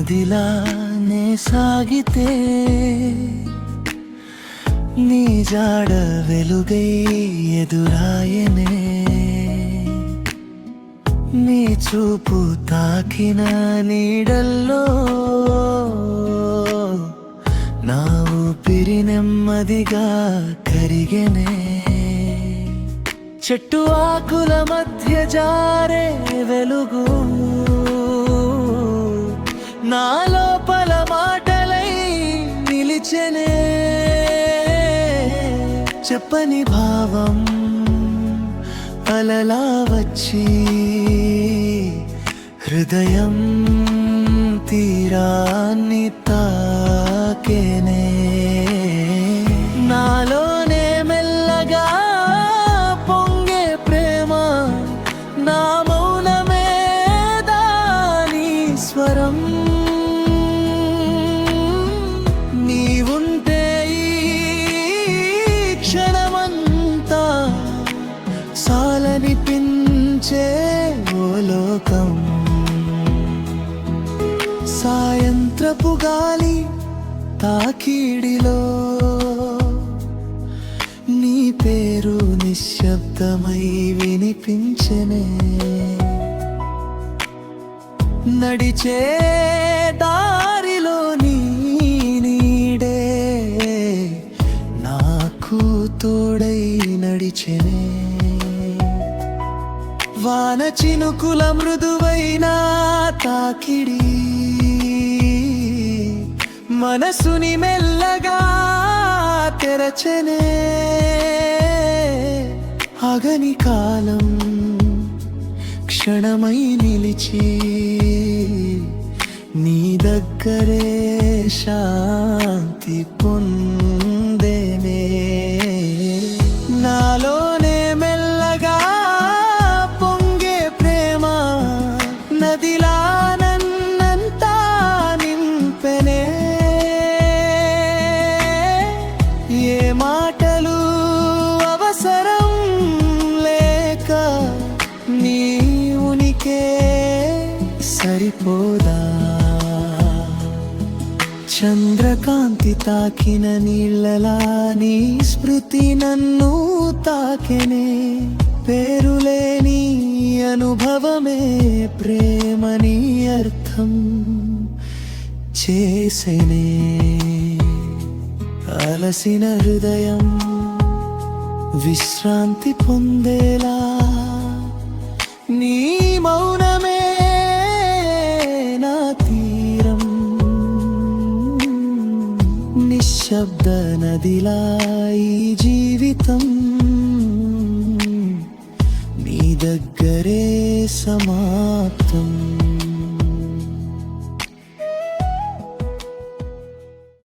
నదిలానే సాగితే నీ జాడ వెలుగై ఎదురాయనే నీ చూపు తాకిన నీడల్లో నా ఊపిరి నెమ్మదిగా కరిగెనే చెట్టు ఆకుల మధ్య జారే వెలుగు నా లోపల మాటలై నిలిచెనే చెప్పని భావం అలలా వచ్చి హృదయం తీరాన్ని తాకేనే నాలోనే మెల్లగా పొంగే ప్రేమ నా మౌనమే దాని స్వరం నీవుంటే ఈ క్షణమంతా సాలనిపించే ఓ లోకం సాయంత్రపు గాలి తాకిడిలో నీ పేరు నిశ్శబ్దమై వినిపించెనే నడిచే దారిలో నీ నీడే నాకు తోడై నడిచెనే వాన చినుకుల మృదువైన తాకిడి మనసుని మెల్లగా తెరచెనే అగని కాలం క్షణమై నిలిచి నీ దగ్గరే శాంతి పొందేనే నాలోనే మెల్లగా పొంగే ప్రేమ నదిలా నన్నంతా నింపెనే ఏ మాటలు అవసరం లేక నీ ఉనికే సరిపోదా చంద్రకాంతి తాకిన నీళ్ళలా నీ స్మృతి నన్ను తాకెనే పేరులేని అనుభవమే ప్రేమని అర్థం చేసేనే అలసిన హృదయం విశ్రాంతి పొందేలా నీ మౌనమే నా తీరం నిశ్శబ్ద నదిలా ఈ జీవితం నీ దగ్గరే సమాప్తం